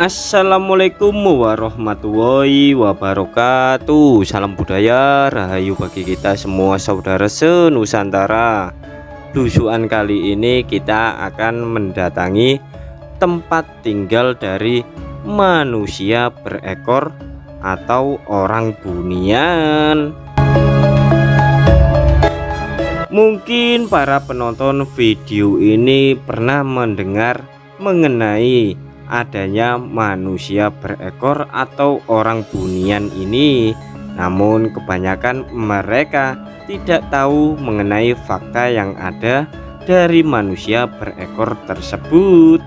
Assalamualaikum warahmatullahi wabarakatuh. Salam budaya, rahayu bagi kita semua saudara senusantara. Lusuan kali ini kita akan mendatangi tempat tinggal dari manusia berekor atau orang bunian. Mungkin para penonton video ini pernah mendengar mengenai adanya manusia berekor atau orang bunian ini, namun kebanyakan mereka tidak tahu mengenai fakta yang ada dari manusia berekor tersebut.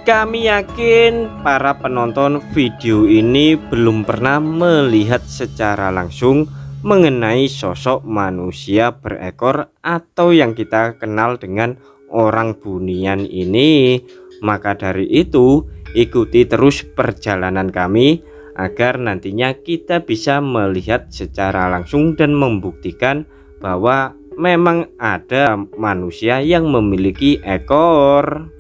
Kami yakin para penonton video ini belum pernah melihat secara langsung mengenai sosok manusia berekor atau yang kita kenal dengan orang bunian ini. Maka dari itu, ikuti terus perjalanan kami agar nantinya kita bisa melihat secara langsung dan membuktikan bahwa memang ada manusia yang memiliki ekor.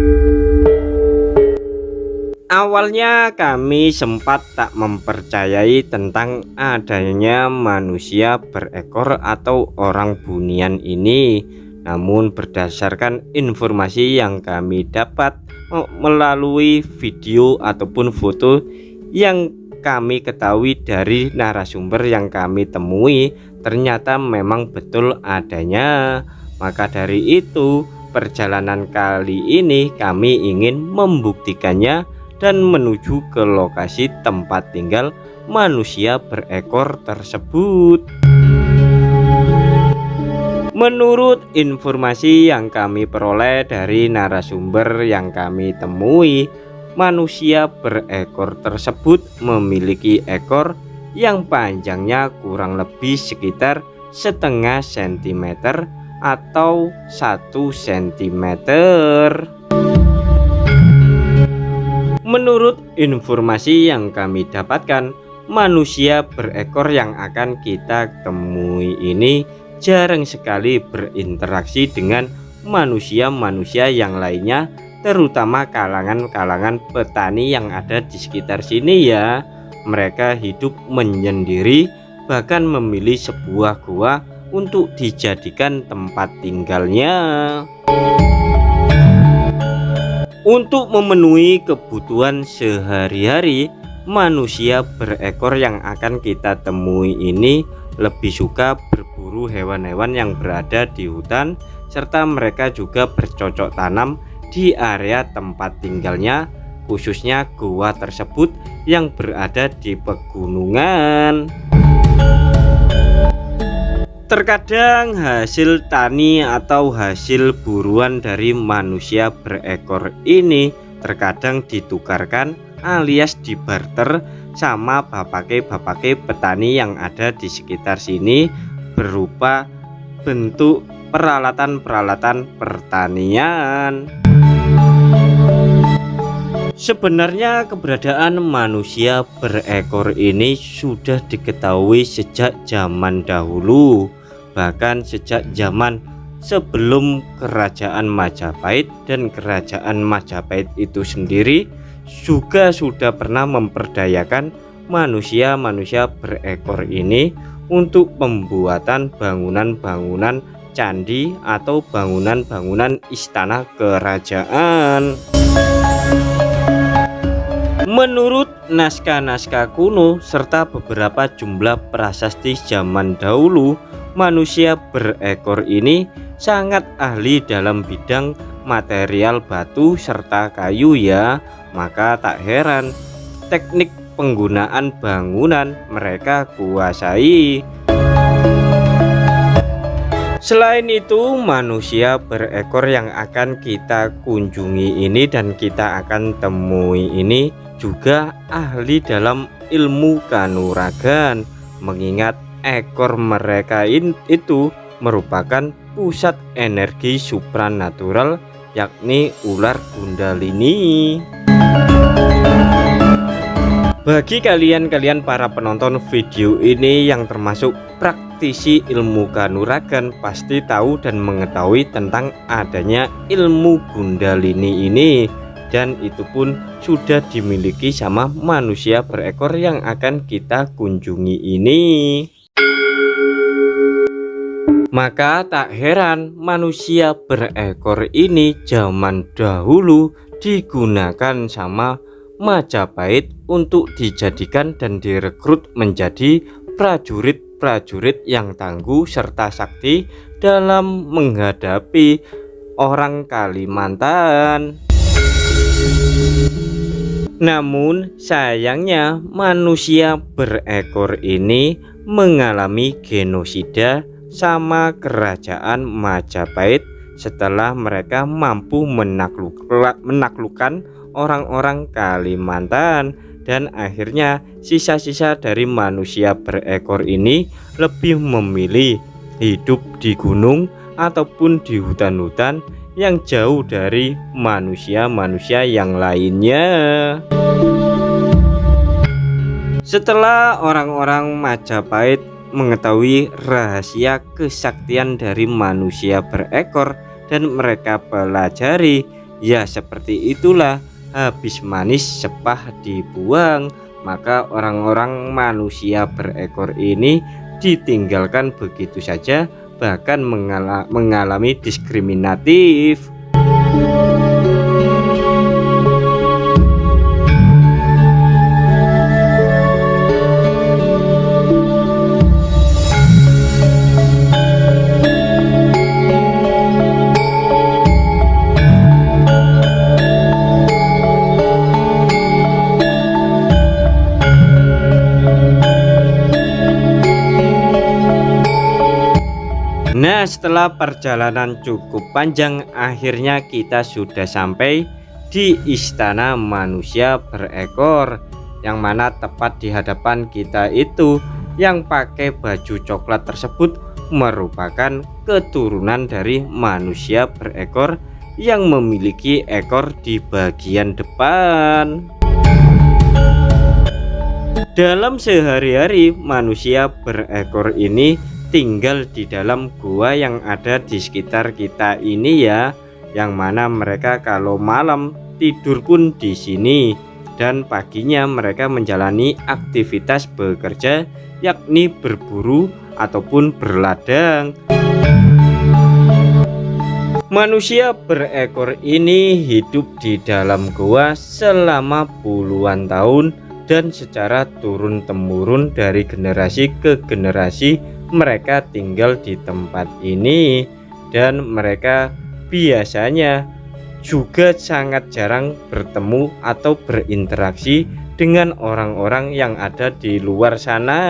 Awalnya kami sempat tak mempercayai tentang adanya manusia berekor atau orang bunian ini. Namun berdasarkan informasi yang kami dapat melalui video ataupun foto yang kami ketahui dari narasumber yang kami temui, ternyata memang betul adanya. Maka dari itu, perjalanan kali ini kami ingin membuktikannya dan menuju ke lokasi tempat tinggal manusia berekor tersebut. Menurut informasi yang kami peroleh dari narasumber yang kami temui, manusia berekor tersebut memiliki ekor yang panjangnya kurang lebih sekitar setengah sentimeter atau 1 sentimeter. Menurut informasi yang kami dapatkan, manusia berekor yang akan kita temui ini jarang sekali berinteraksi dengan manusia-manusia yang lainnya, terutama kalangan-kalangan petani yang ada di sekitar sini ya. Mereka hidup menyendiri, bahkan memilih sebuah gua untuk dijadikan tempat tinggalnya. Untuk memenuhi kebutuhan sehari-hari, manusia berekor yang akan kita temui ini lebih suka berburu hewan-hewan yang berada di hutan, serta mereka juga bercocok tanam di area tempat tinggalnya, khususnya gua tersebut yang berada di pegunungan. Terkadang hasil tani atau hasil buruan dari manusia berekor ini terkadang ditukarkan alias dibarter sama bapake-bapake petani yang ada di sekitar sini berupa bentuk peralatan-peralatan pertanian. Sebenarnya keberadaan manusia berekor ini sudah diketahui sejak zaman dahulu, bahkan sejak zaman sebelum kerajaan Majapahit, dan kerajaan Majapahit itu sendiri juga sudah pernah memperdayakan manusia-manusia berekor ini untuk pembuatan bangunan-bangunan candi atau bangunan-bangunan istana kerajaan. Menurut naskah-naskah kuno serta beberapa jumlah prasasti zaman dahulu, manusia berekor ini sangat ahli dalam bidang material batu serta kayu ya. Maka tak heran teknik penggunaan bangunan mereka kuasai. Selain itu, manusia berekor yang akan kita kunjungi ini dan kita akan temui ini juga ahli dalam ilmu kanuragan, mengingat ekor mereka itu merupakan pusat energi supranatural, yakni ular Kundalini. Bagi kalian para penonton video ini yang termasuk praktisi ilmu kanuragan, pasti tahu dan mengetahui tentang adanya ilmu Kundalini ini. dan itu pun sudah dimiliki sama manusia berekor yang akan kita kunjungi ini. Maka tak heran manusia berekor ini zaman dahulu digunakan sama Majapahit untuk dijadikan dan direkrut menjadi prajurit-prajurit yang tangguh serta sakti dalam menghadapi orang Kalimantan. Namun sayangnya manusia berekor ini mengalami genosida sama kerajaan Majapahit setelah mereka mampu menaklukkan orang-orang Kalimantan, dan akhirnya sisa-sisa dari manusia berekor ini lebih memilih hidup di gunung ataupun di hutan-hutan yang jauh dari manusia-manusia yang lainnya. Setelah orang-orang Majapahit mengetahui rahasia kesaktian dari manusia berekor dan mereka pelajari, ya seperti itulah, habis manis sepah dibuang. Maka orang-orang manusia berekor ini ditinggalkan begitu saja, bahkan mengalami diskriminatif. Nah, setelah perjalanan cukup panjang, akhirnya kita sudah sampai di istana manusia berekor, yang mana tepat di hadapan kita itu yang pakai baju coklat tersebut merupakan keturunan dari manusia berekor yang memiliki ekor di bagian depan. Dalam sehari-hari manusia berekor ini tinggal di dalam gua yang ada di sekitar kita ini ya, yang mana mereka kalau malam tidur pun di sini, dan paginya mereka menjalani aktivitas bekerja yakni berburu ataupun berladang. Manusia berekor ini hidup di dalam gua selama puluhan tahun, dan secara turun-temurun dari generasi ke generasi mereka tinggal di tempat ini, dan mereka biasanya juga sangat jarang bertemu atau berinteraksi dengan orang-orang yang ada di luar sana.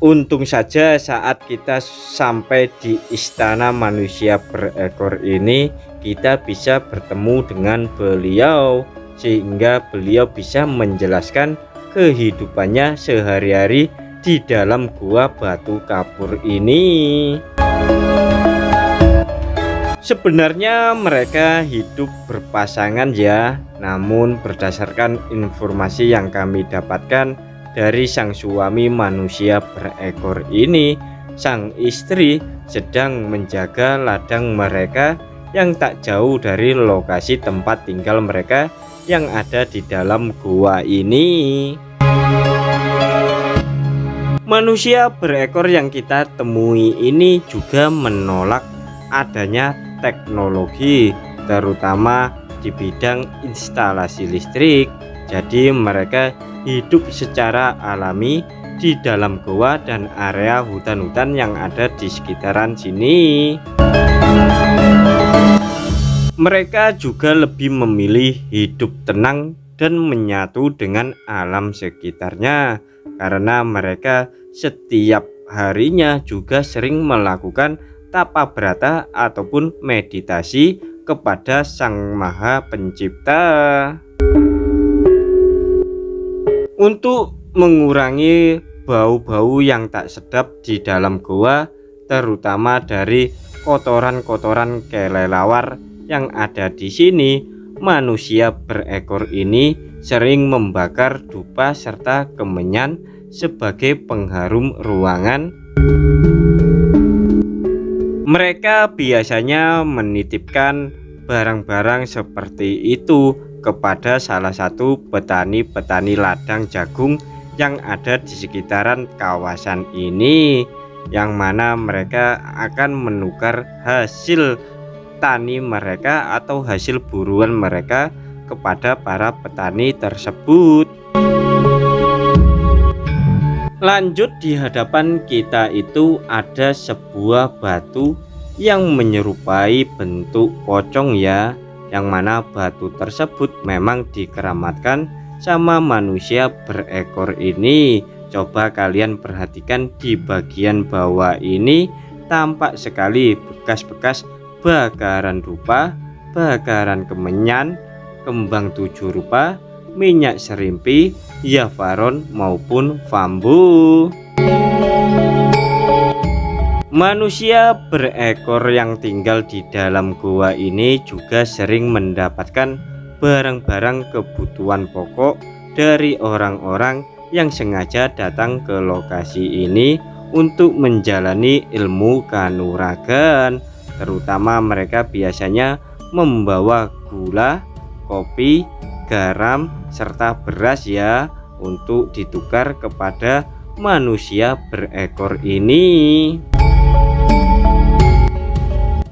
Untung saja saat kita sampai di istana manusia berekor ini, kita bisa bertemu dengan beliau, sehingga beliau bisa menjelaskan kehidupannya sehari-hari di dalam gua batu kapur ini. Sebenarnya mereka hidup berpasangan ya, namun berdasarkan informasi yang kami dapatkan dari sang suami manusia berekor ini, sang istri sedang menjaga ladang mereka yang tak jauh dari lokasi tempat tinggal mereka yang ada di dalam gua ini. Manusia berekor yang kita temui ini juga menolak adanya teknologi, terutama di bidang instalasi listrik. Jadi mereka hidup secara alami di dalam gua dan area hutan-hutan yang ada di sekitaran sini. Mereka juga lebih memilih hidup tenang dan menyatu dengan alam sekitarnya, karena mereka setiap harinya juga sering melakukan tapa brata ataupun meditasi kepada Sang Maha Pencipta. Untuk mengurangi bau-bau yang tak sedap di dalam gua, terutama dari kotoran-kotoran kelelawar yang ada di sini, manusia berekor ini sering membakar dupa serta kemenyan sebagai pengharum ruangan. Mereka biasanya menitipkan barang-barang seperti itu kepada salah satu petani-petani ladang jagung yang ada di sekitaran kawasan ini, yang mana mereka akan menukar hasil tani mereka atau hasil buruan mereka kepada para petani tersebut. Lanjut, di hadapan kita itu ada sebuah batu yang menyerupai bentuk pocong ya, yang mana batu tersebut memang dikeramatkan sama manusia berekor ini. Coba kalian perhatikan di bagian bawah ini, tampak sekali bekas-bekas bakaran dupa, bakaran kemenyan, kembang 7 rupa, minyak serimpi, yafaron maupun bambu. Manusia berekor yang tinggal di dalam gua ini juga sering mendapatkan barang-barang kebutuhan pokok dari orang-orang yang sengaja datang ke lokasi ini untuk menjalani ilmu kanuragan. Terutama mereka biasanya membawa gula, kopi, garam, serta beras ya, untuk ditukar kepada manusia berekor ini.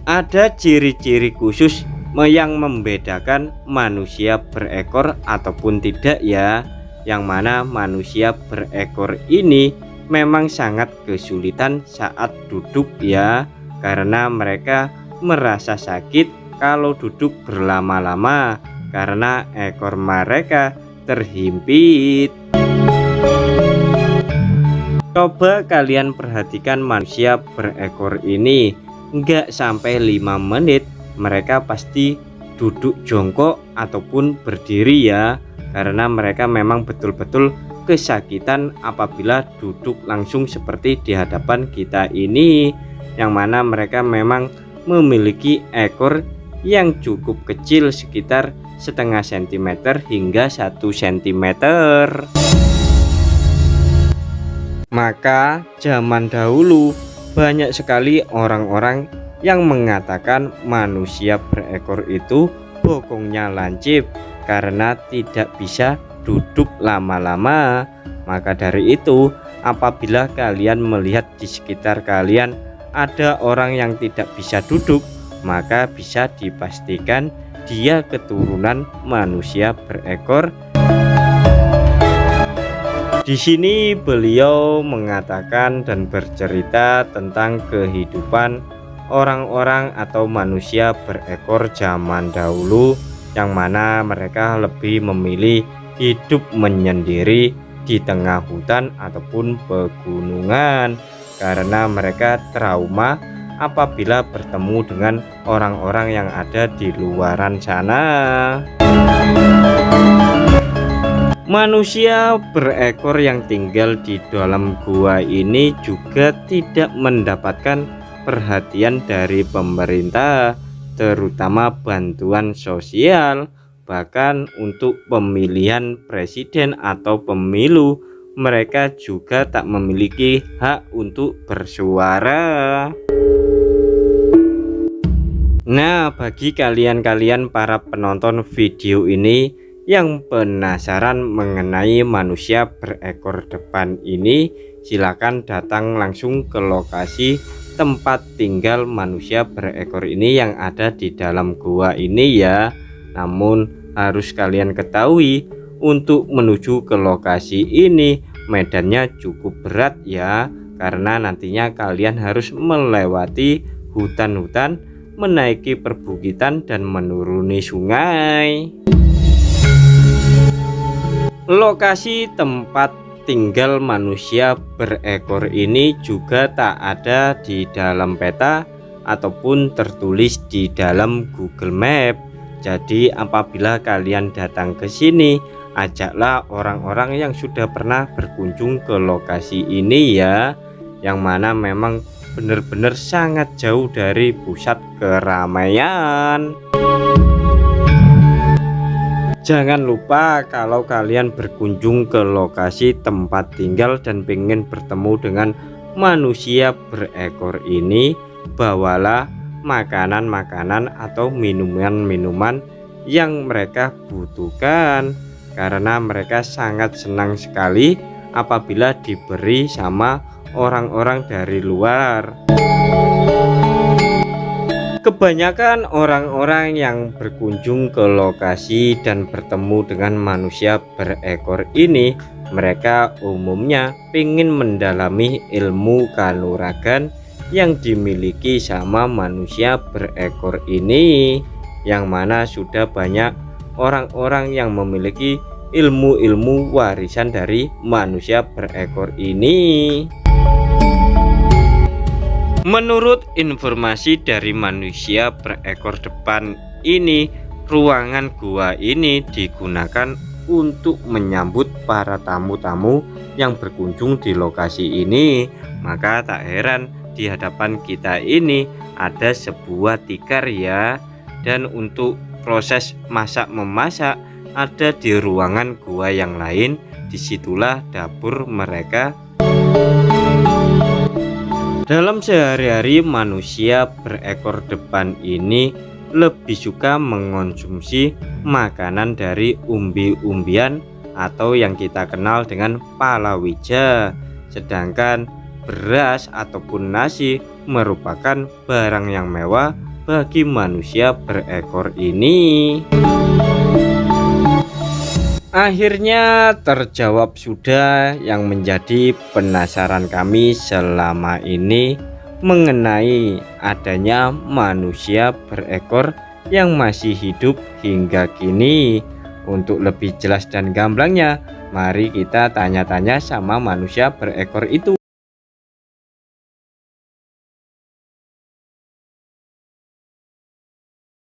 Ada ciri-ciri khusus yang membedakan manusia berekor ataupun tidak ya, yang mana manusia berekor ini memang sangat kesulitan saat duduk ya, karena mereka merasa sakit kalau duduk berlama-lama karena ekor mereka terhimpit. Coba kalian perhatikan manusia berekor ini, nggak sampai 5 menit mereka pasti duduk jongkok ataupun berdiri ya, karena mereka memang betul-betul kesakitan apabila duduk langsung seperti di hadapan kita ini, yang mana mereka memang memiliki ekor yang cukup kecil, sekitar setengah sentimeter hingga 1 sentimeter. Maka zaman dahulu banyak sekali orang-orang yang mengatakan manusia berekor itu bokongnya lancip karena tidak bisa duduk lama-lama. Maka dari itu, apabila kalian melihat di sekitar kalian ada orang yang tidak bisa duduk, maka bisa dipastikan dia keturunan manusia berekor. Di sini beliau mengatakan dan bercerita tentang kehidupan orang-orang atau manusia berekor zaman dahulu, yang mana mereka lebih memilih hidup menyendiri di tengah hutan ataupun pegunungan, karena mereka trauma apabila bertemu dengan orang-orang yang ada di luaran sana. Manusia berekor yang tinggal di dalam gua ini juga tidak mendapatkan perhatian dari pemerintah, terutama bantuan sosial. Bahkan untuk pemilihan presiden atau pemilu, mereka juga tak memiliki hak untuk bersuara. Nah, bagi kalian-kalian para penonton video ini yang penasaran mengenai manusia berekor depan ini, silakan datang langsung ke lokasi tempat tinggal manusia berekor ini yang ada di dalam gua ini ya. Namun harus kalian ketahui, untuk menuju ke lokasi ini medannya cukup berat ya, karena nantinya kalian harus melewati hutan-hutan, menaiki perbukitan dan menuruni sungai. Lokasi tempat tinggal manusia berekor ini juga tak ada di dalam peta ataupun tertulis di dalam Google Map. Jadi apabila kalian datang ke sini, ajaklah orang-orang yang sudah pernah berkunjung ke lokasi ini ya, yang mana memang benar-benar sangat jauh dari pusat keramaian. Jangan lupa kalau kalian berkunjung ke lokasi tempat tinggal dan ingin bertemu dengan manusia berekor ini, bawalah makanan-makanan atau minuman-minuman yang mereka butuhkan, karena mereka sangat senang sekali apabila diberi sama orang-orang dari luar. Kebanyakan orang-orang yang berkunjung ke lokasi dan bertemu dengan manusia berekor ini, mereka umumnya ingin mendalami ilmu kanuragan yang dimiliki sama manusia berekor ini, yang mana sudah banyak orang-orang yang memiliki ilmu-ilmu warisan dari manusia berekor ini. Menurut informasi dari manusia berekor depan ini, ruangan gua ini digunakan untuk menyambut para tamu-tamu yang berkunjung di lokasi ini. Maka tak heran di hadapan kita ini ada sebuah tikar ya. Dan untuk proses masak-memasak ada di ruangan gua yang lain. Disitulah dapur mereka. Dalam sehari-hari manusia berekor depan ini lebih suka mengonsumsi makanan dari umbi-umbian atau yang kita kenal dengan palawija. Sedangkan beras ataupun nasi merupakan barang yang mewah bagi manusia berekor ini. Akhirnya terjawab sudah yang menjadi penasaran kami selama ini mengenai adanya manusia berekor yang masih hidup hingga kini. Untuk lebih jelas dan gamblangnya, mari kita tanya-tanya sama manusia berekor itu.